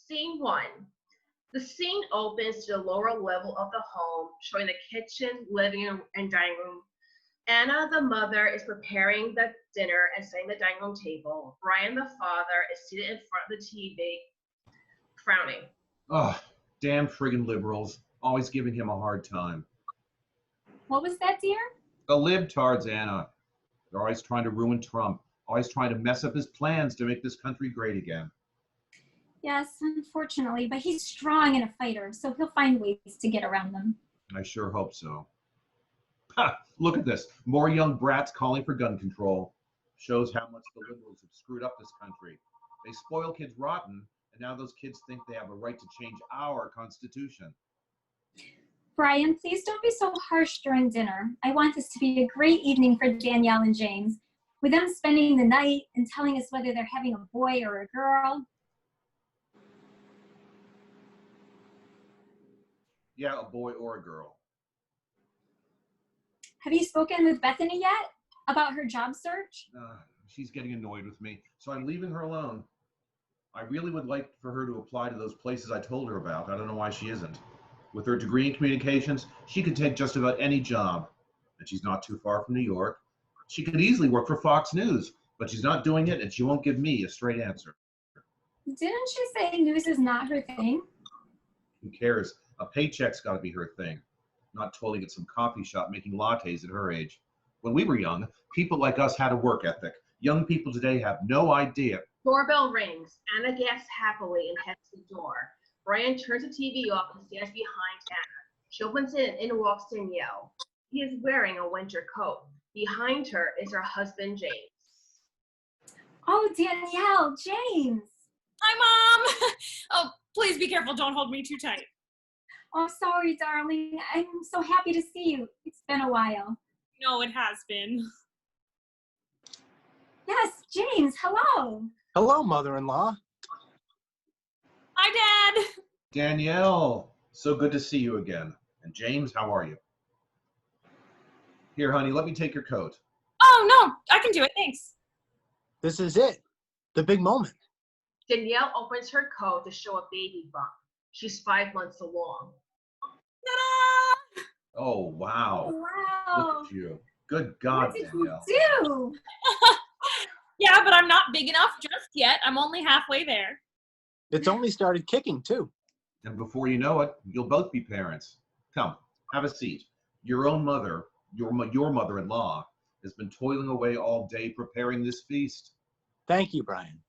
Scene 1. The scene opens to the lower level of the home, showing the kitchen, living room, and dining room. Anna, the mother, is preparing the dinner and setting the dining room table. Brian, the father, is seated in front of the TV, frowning. Oh, damn friggin' liberals. Always giving him a hard time. What was that, dear? The libtards, Anna. They're always trying to ruin Trump. Always trying to mess up his plans to make this country great again. Yes, unfortunately, but he's strong and a fighter, so he'll find ways to get around them. I sure hope so. Ha! Look at this. More young brats calling for gun control. Shows how much the liberals have screwed up this country. They spoil kids rotten, and now those kids think they have a right to change our Constitution. Brian, please don't be so harsh during dinner. I want this to be a great evening for Danielle and James, with them spending the night and telling us whether they're having a boy or a girl. Yeah, a boy or a girl. Have you spoken with Bethany yet about her job search? She's getting annoyed with me, so I'm leaving her alone. I really would like for her to apply to those places I told her about. I don't know why she isn't. With her degree in communications, she could take just about any job. And she's not too far from New York. She could easily work for Fox News, but she's not doing it, and she won't give me a straight answer. Didn't she say news is not her thing? Who cares? A paycheck's got to be her thing. Not toiling at some coffee shop making lattes at her age. When we were young, people like us had a work ethic. Young people today have no idea. Doorbell rings. Anna gasps happily and heads to the door. Brian turns the TV off and stands behind Anna. She opens it and in walks Danielle. He is wearing a winter coat. Behind her is her husband, James. Oh, Danielle, James. Hi, Mom. Oh, please be careful. Don't hold me too tight. Oh, sorry, darling. I'm so happy to see you. It's been a while. No, it has been. Yes, James, hello. Hello, mother-in-law. Hi, Dad. Danielle, so good to see you again. And James, how are you? Here, honey, let me take your coat. Oh, no, I can do it. Thanks. This is it. The big moment. Danielle opens her coat to show a baby bump. She's 5 months along. Ta-da! Oh, wow. Wow. Look at you. Good God, What did Danielle. you do? Yeah, but I'm not big enough just yet. I'm only halfway there. It's only started kicking, too. And before you know it, you'll both be parents. Come, have a seat. Your own mother, your mother-in-law, has been toiling away all day preparing this feast. Thank you, Brian.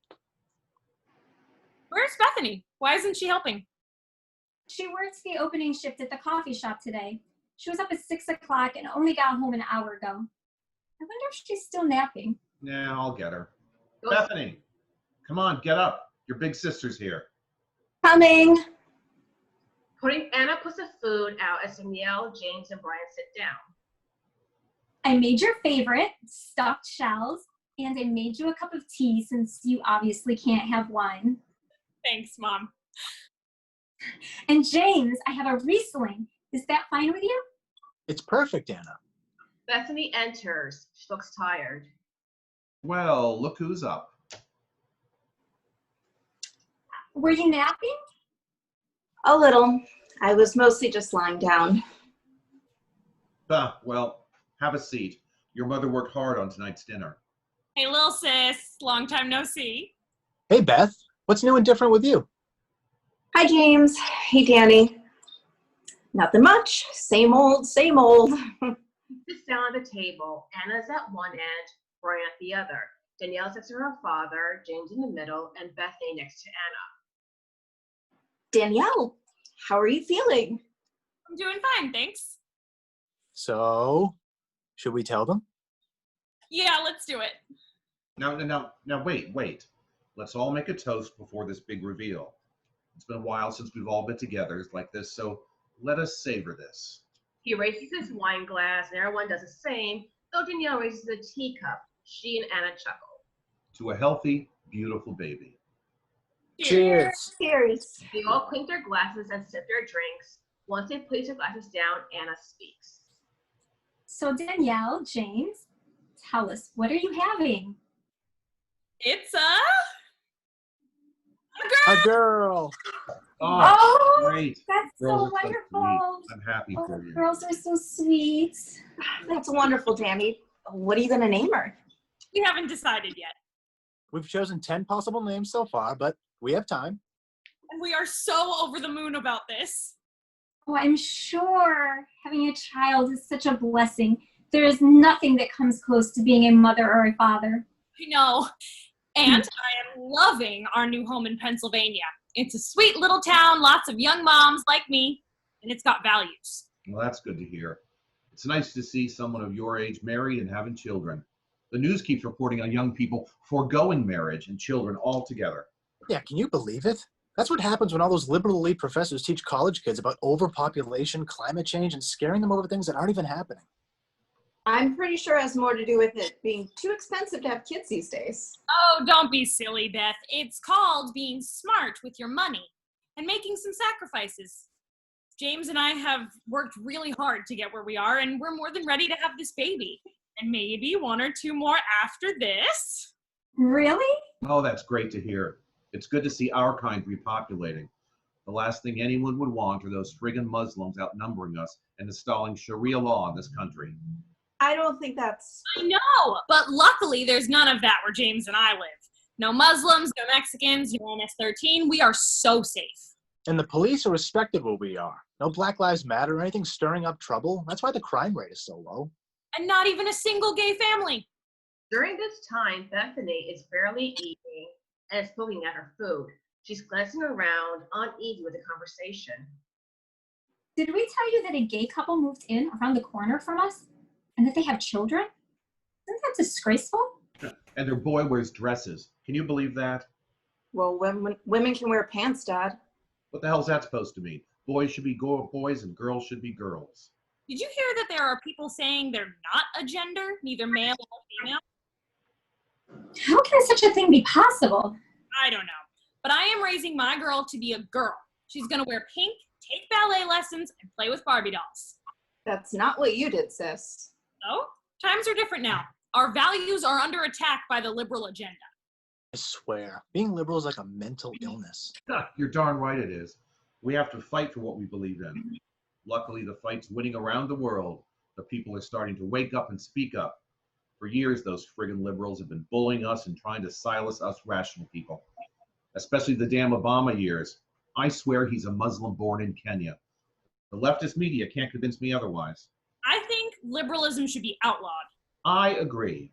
Where's Bethany? Why isn't she helping? She worked the opening shift at the coffee shop today. She was up at 6 o'clock and only got home an hour ago. I wonder if she's still napping. Yeah, I'll get her. Go. Bethany, come on, get up. Your big sister's here. Coming. Anna puts the food out as Danielle, James, and Brian sit down. I made your favorite, stuffed shells, and I made you a cup of tea since you obviously can't have wine. Thanks, Mom. And James, I have a Riesling. Is that fine with you? It's perfect, Anna. Bethany enters. She looks tired. Well, look who's up. Were you napping? A little. I was mostly just lying down. Well, have a seat. Your mother worked hard on tonight's dinner. Hey, little sis. Long time no see. Hey, Beth. What's new and different with you? Hi, James. Hey, Danny. Nothing much. Same old, same old. Sits down at the table. Anna's at one end, Brian at the other. Danielle sits to her father, James in the middle, and Bethany next to Anna. Danielle, how are you feeling? I'm doing fine, thanks. So, should we tell them? Yeah, let's do it. Now, wait. Let's all make a toast before this big reveal. It's been a while since we've all been together like this, so let us savor this. He raises his wine glass, and everyone does the same, though Danielle raises a teacup. She and Anna chuckle. To a healthy, beautiful baby. Cheers. Cheers. They all clink their glasses and sip their drinks. Once they place their glasses down, Anna speaks. So Danielle, James, tell us, what are you having? It's A girl. Oh, Oh, great. that's Girls so are so wonderful. sweet. I'm happy Oh, for you. girls are so sweet. That's wonderful, Danny. What are you going to name her? We haven't decided yet. We've chosen 10 possible names so far, but we have time. And we are so over the moon about this. Oh, I'm sure having a child is such a blessing. There is nothing that comes close to being a mother or a father. I know. And I am loving our new home in Pennsylvania. It's a sweet little town, lots of young moms like me, and it's got values. Well, that's good to hear. It's nice to see someone of your age married and having children. The news keeps reporting on young people foregoing marriage and children altogether. Yeah, can you believe it? That's what happens when all those liberal elite professors teach college kids about overpopulation, climate change, and scaring them over things that aren't even happening. I'm pretty sure it has more to do with it being too expensive to have kids these days. Oh, don't be silly, Beth. It's called being smart with your money and making some sacrifices. James and I have worked really hard to get where we are, and we're more than ready to have this baby. And maybe one or two more after this. Really? Oh, that's great to hear. It's good to see our kind repopulating. The last thing anyone would want are those friggin' Muslims outnumbering us and installing Sharia law in this country. I don't think that's... I know, but luckily there's none of that where James and I live. No Muslims, no Mexicans, no MS-13. We are so safe. And the police are respected where we are. No Black Lives Matter or anything stirring up trouble. That's why the crime rate is so low. And not even a single gay family. During this time, Bethany is barely eating and is looking at her food. She's glancing around, uneasy with the conversation. Did we tell you that a gay couple moved in around the corner from us? And that they have children? Isn't that disgraceful? And their boy wears dresses. Can you believe that? Well, women can wear pants, Dad. What the hell's that supposed to mean? Boys should be boys and girls should be girls. Did you hear that there are people saying they're not a gender, neither male or female? How can such a thing be possible? I don't know. But I am raising my girl to be a girl. She's going to wear pink, take ballet lessons, and play with Barbie dolls. That's not what you did, sis. So, times are different now. Our values are under attack by the liberal agenda. I swear, being liberal is like a mental illness. You're darn right it is. We have to fight for what we believe in. Luckily, the fight's winning around the world. The people are starting to wake up and speak up. For years, those friggin' liberals have been bullying us and trying to silence us rational people. Especially the damn Obama years. I swear he's a Muslim born in Kenya. The leftist media can't convince me otherwise. I think liberalism should be outlawed. I agree.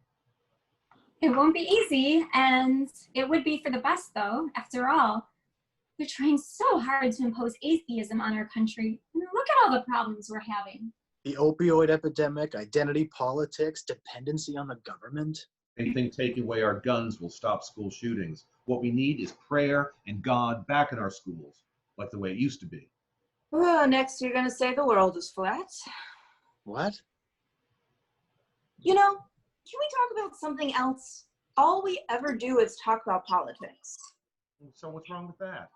It won't be easy, and it would be for the best, though. After all, they're trying so hard to impose atheism on our country. And look at all the problems we're having. The opioid epidemic, identity politics, dependency on the government. Anything taking away our guns will stop school shootings. What we need is prayer and God back in our schools, like the way it used to be. Oh, next you're going to say the world is flat. What? You know, can we talk about something else? All we ever do is talk about politics. So what's wrong with that?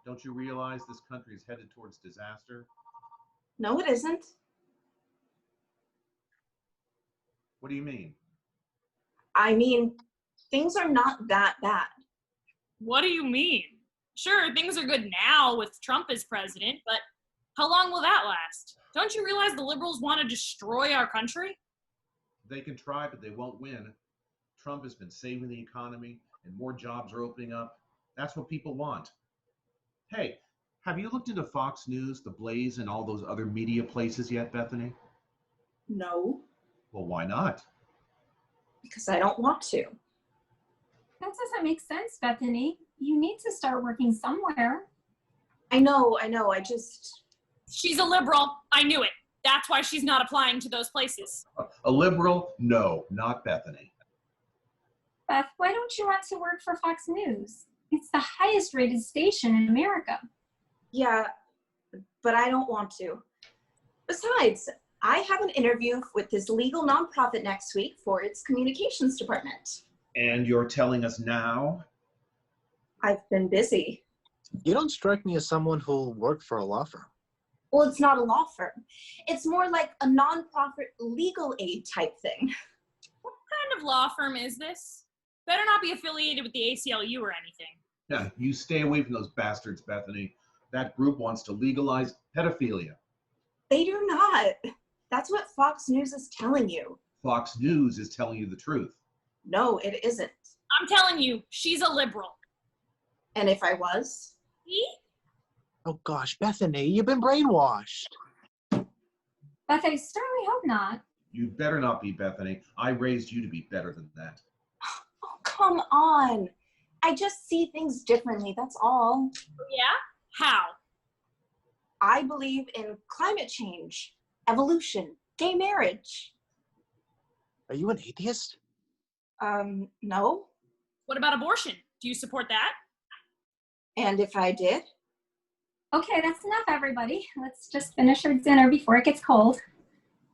Don't you realize this country is headed towards disaster? No, it isn't. What do you mean? I mean, things are not that bad. What do you mean? Sure, things are good now with Trump as president, but how long will that last? Don't you realize the liberals want to destroy our country? They can try, but they won't win. Trump has been saving the economy and more jobs are opening up. That's what people want. Hey, have you looked into Fox News, The Blaze, and all those other media places yet, Bethany? No, Well, why not? because I don't want to. That doesn't make sense, Bethany. You need to start working somewhere. I know, I just... She's a liberal. I knew it. That's why she's not applying to those places. A liberal? No, not Bethany. Beth, why don't you want to work for Fox News? It's the highest rated station in America. Yeah, but I don't want to. Besides, I have an interview with this legal nonprofit next week for its communications department. And you're telling us now? I've been busy. You don't strike me as someone who'll work for a law firm. Well, it's not a law firm. It's more like a nonprofit legal aid type thing. What kind of law firm is this? Better not be affiliated with the ACLU or anything. Yeah, you stay away from those bastards, Bethany. That group wants to legalize pedophilia. They do not. That's what Fox News is telling you. Fox News is telling you the truth. No, it isn't. I'm telling you, she's a liberal. And if I was? See? Oh gosh, Bethany, you've been brainwashed. Beth, I certainly hope not. You better not be, Bethany. I raised you to be better than that. Oh, come on. I just see things differently, that's all. Yeah? How? I believe in climate change, evolution, gay marriage. Are you an atheist? No. What about abortion? Do you support that? And if I did? Okay, that's enough, everybody. Let's just finish our dinner before it gets cold.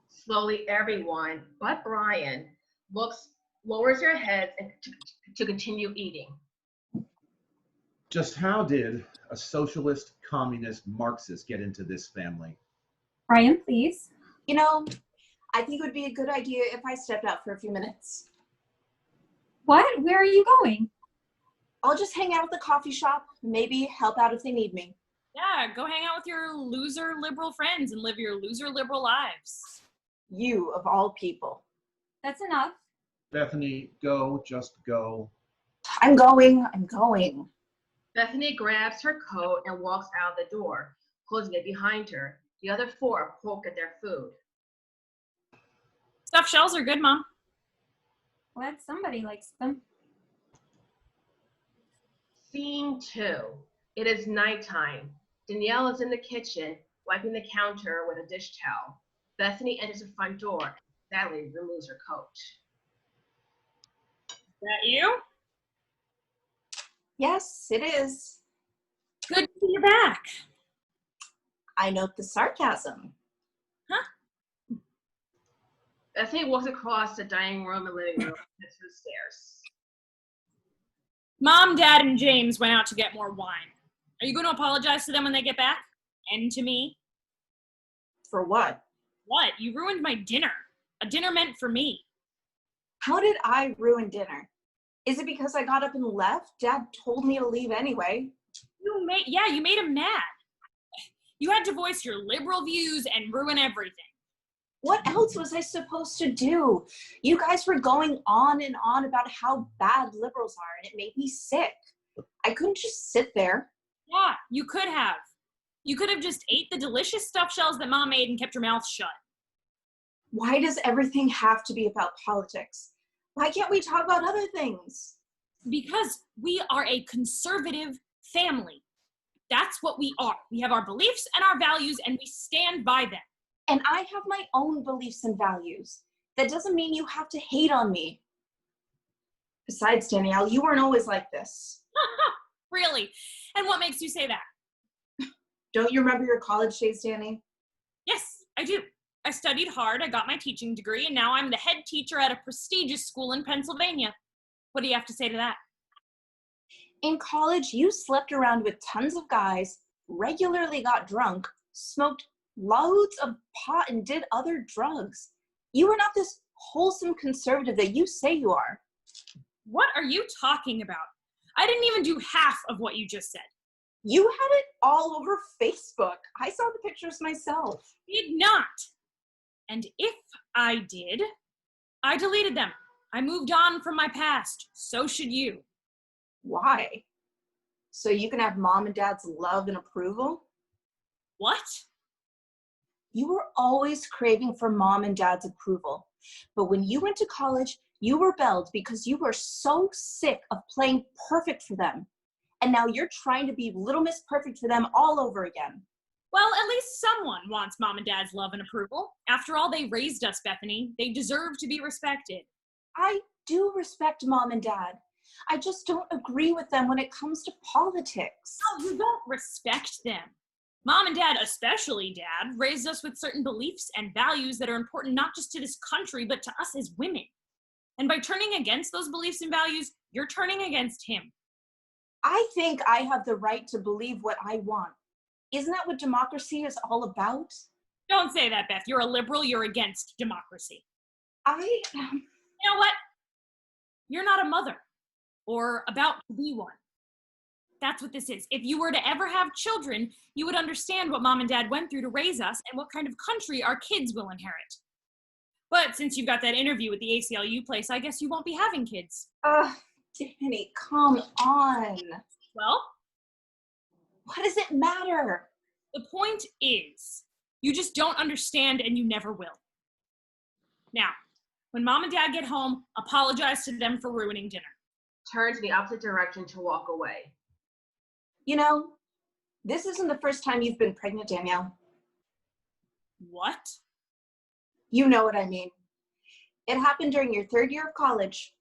Slowly, everyone, but Brian, lowers your heads and to continue eating. Just how did a socialist, communist, Marxist get into this family? Brian, please. You know, I think it would be a good idea if I stepped out for a few minutes. What? Where are you going? I'll just hang out at the coffee shop, maybe help out if they need me. Yeah, go hang out with your loser liberal friends and live your loser liberal lives. You, of all people. That's enough. Bethany, go, just go. I'm going. Bethany grabs her coat and walks out the door, closing it behind her. The other four poke at their food. Stuffed shells are good, Mom. Glad somebody likes them. Scene 2. It is nighttime. Danielle is in the kitchen, wiping the counter with a dish towel. Bethany enters the front door and sadly removes her coat. Is that you? Yes, it is. Good to see you back. I note the sarcasm. Bethany walks across the dining room and living room and to the stairs. Mom, Dad, and James went out to get more wine. Are you going to apologize to them when they get back? And to me? For what? What? You ruined my dinner. A dinner meant for me. How did I ruin dinner? Is it because I got up and left? Dad told me to leave anyway. You made him mad. You had to voice your liberal views and ruin everything. What else was I supposed to do? You guys were going on and on about how bad liberals are, and it made me sick. I couldn't just sit there. Yeah, you could have. You could have just ate the delicious stuffed shells that Mom made and kept your mouth shut. Why does everything have to be about politics? Why can't we talk about other things? Because we are a conservative family. That's what we are. We have our beliefs and our values, and we stand by them. And I have my own beliefs and values. That doesn't mean you have to hate on me. Besides, Danielle, you weren't always like this. Really? And what makes you say that? Don't you remember your college days, Danny? Yes, I do. I studied hard, I got my teaching degree, and now I'm the head teacher at a prestigious school in Pennsylvania. What do you have to say to that? In college, you slept around with tons of guys, regularly got drunk, smoked loads of pot, and did other drugs. You were not this wholesome conservative that you say you are. What are you talking about? I didn't even do half of what you just said. You had it all over Facebook. I saw the pictures myself. Did not. And if I did, I deleted them. I moved on from my past. So should you. Why? So you can have mom and dad's love and approval? What? You were always craving for mom and dad's approval. But when you went to college, you rebelled because you were so sick of playing perfect for them. And now you're trying to be Little Miss Perfect for them all over again. Well, at least someone wants mom and dad's love and approval. After all, they raised us, Bethany. They deserve to be respected. I do respect mom and dad. I just don't agree with them when it comes to politics. No, you don't respect them. Mom and dad, especially dad, raised us with certain beliefs and values that are important not just to this country, but to us as women. And by turning against those beliefs and values, you're turning against him. I think I have the right to believe what I want. Isn't that what democracy is all about? Don't say that, Beth. You're a liberal. You're against democracy. I You know what? You're not a mother or about to be one. That's what this is. If you were to ever have children, you would understand what Mom and Dad went through to raise us and what kind of country our kids will inherit. But since you've got that interview with the ACLU place, I guess you won't be having kids. Danny, come on. Well, What does it matter? the point is, you just don't understand and you never will. Now, when Mom and Dad get home, apologize to them for ruining dinner. Turns in the opposite direction to walk away. You know, this isn't the first time you've been pregnant, Danielle. What? You know what I mean. It happened during your 3rd year of college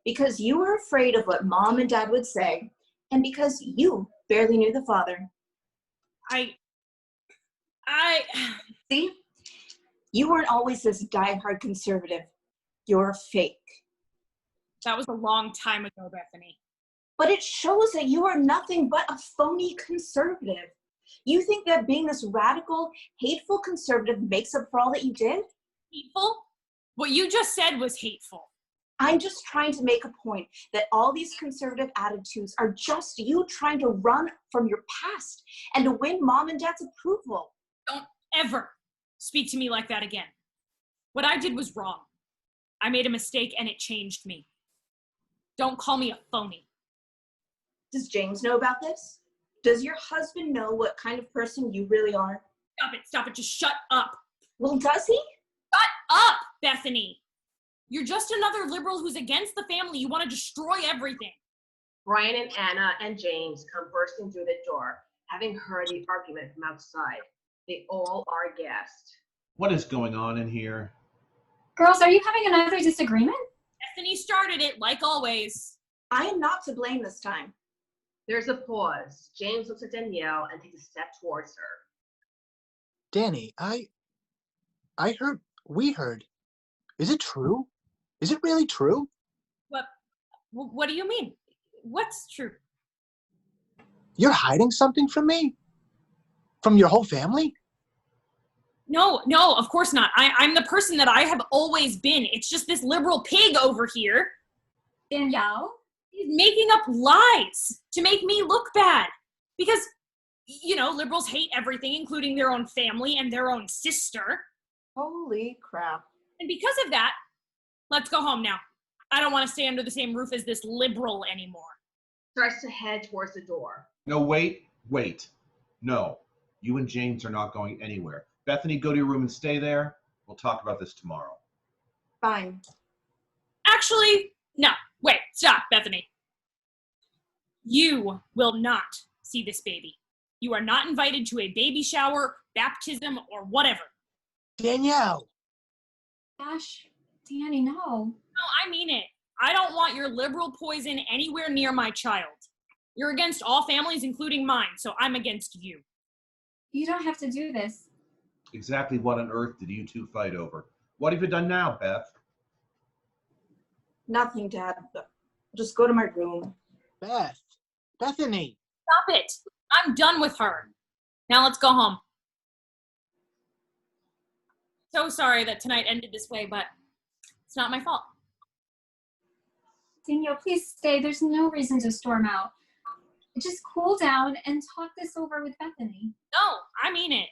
because you were afraid of what Mom and Dad would say and because you barely knew the father. See? You weren't always this diehard conservative. You're fake. That was a long time ago, Bethany. But it shows that you are nothing but a phony conservative. You think that being this radical, hateful conservative makes up for all that you did? Hateful? What you just said was hateful. I'm just trying to make a point that all these conservative attitudes are just you trying to run from your past and to win Mom and Dad's approval. Don't ever speak to me like that again. What I did was wrong. I made a mistake and it changed me. Don't call me a phony. Does James know about this? Does your husband know what kind of person you really are? Stop it, just shut up. Well, does he? Shut up, Bethany. You're just another liberal who's against the family. You want to destroy everything. Brian and Anna and James come bursting through the door, having heard the argument from outside. They all are aghast. What is going on in here? Girls, are you having another disagreement? Bethany started it, like always. I am not to blame this time. There's a pause. James looks at Danielle and takes a step towards her. Danny, we heard. Is it true? Is it really true? What do you mean? What's true? You're hiding something from me? From your whole family? No, of course not. I'm the person that I have always been. It's just this liberal pig over here. Danielle? He's making up lies to make me look bad. Because, liberals hate everything, including their own family and their own sister. Holy crap. And because of that, let's go home now. I don't want to stay under the same roof as this liberal anymore. Starts to head towards the door. No, wait. No, you and James are not going anywhere. Bethany, go to your room and stay there. We'll talk about this tomorrow. Fine. Actually, no. Wait, stop, Bethany. You will not see this baby. You are not invited to a baby shower, baptism, or whatever. Danielle! Gosh, Danny, no. No, I mean it. I don't want your liberal poison anywhere near my child. You're against all families, including mine, so I'm against you. You don't have to do this. Exactly what on earth did you two fight over? What have you done now, Beth? Nothing, Dad. Just go to my room. Bethany! Stop it. I'm done with her. Now let's go home. So sorry that tonight ended this way, but it's not my fault. Danielle, please stay. There's no reason to storm out. Just cool down and talk this over with Bethany. No, I mean it.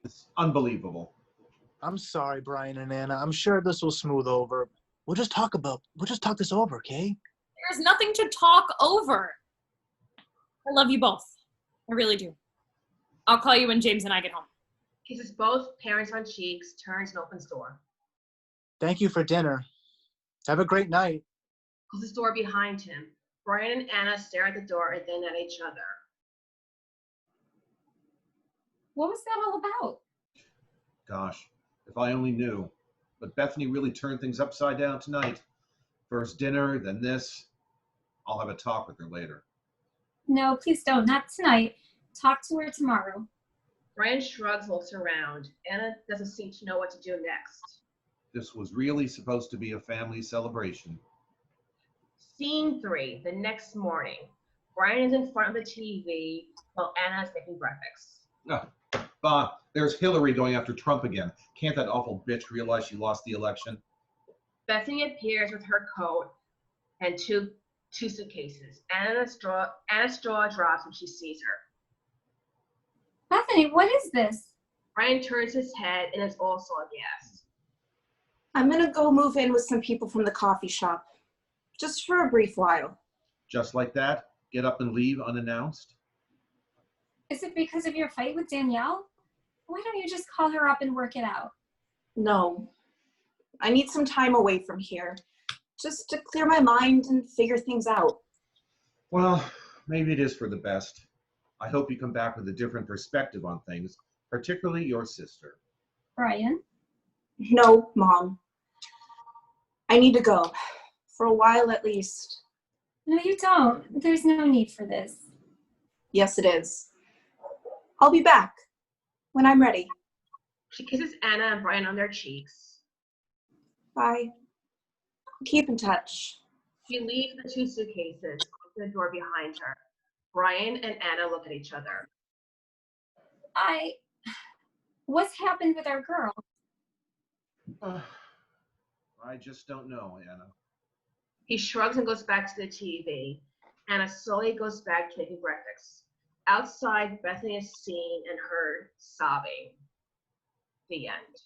It's unbelievable. I'm sorry, Brian and Anna. I'm sure this will smooth over. We'll just talk this over, okay? There's nothing to talk over. I love you both. I really do. I'll call you when James and I get home. Kisses both parents on cheeks, turns and opens door. Thank you for dinner. Have a great night. Closes door behind him. Brian and Anna stare at the door and then at each other. What was that all about? Gosh, if I only knew. But Bethany really turned things upside down tonight. First dinner, then this. I'll have a talk with her later. No, please don't. Not tonight. Talk to her tomorrow. Brian shrugs and looks around. Anna doesn't seem to know what to do next. This was really supposed to be a family celebration. Scene 3, the next morning. Brian is in front of the TV while Anna is making breakfast. There's Hillary going after Trump again. Can't that awful bitch realize she lost the election? Bethany appears with her coat and 2 2 suitcases. Anna's jaw drops when she sees her. Bethany, what is this? Brian turns his head and is also aghast. I'm gonna go move in with some people from the coffee shop, just for a brief while. Just like that? Get up and leave unannounced? Is it because of your fight with Danielle? Why don't you just call her up and work it out? No, I need some time away from here, just to clear my mind and figure things out. Well, maybe it is for the best. I hope you come back with a different perspective on things, particularly your sister. Brian? No, Mom. I need to go, for a while at least. No, you don't. There's no need for this. Yes, it is. I'll be back when I'm ready. She kisses Anna and Brian on their cheeks. Bye. Keep in touch. She leaves the 2 suitcases, closing the door behind her. Brian and Anna look at each other. What's happened with our girl? I just don't know, Anna. He shrugs and goes back to the TV. Anna slowly goes back to making breakfast. Outside, Bethany is seen and heard sobbing. The end.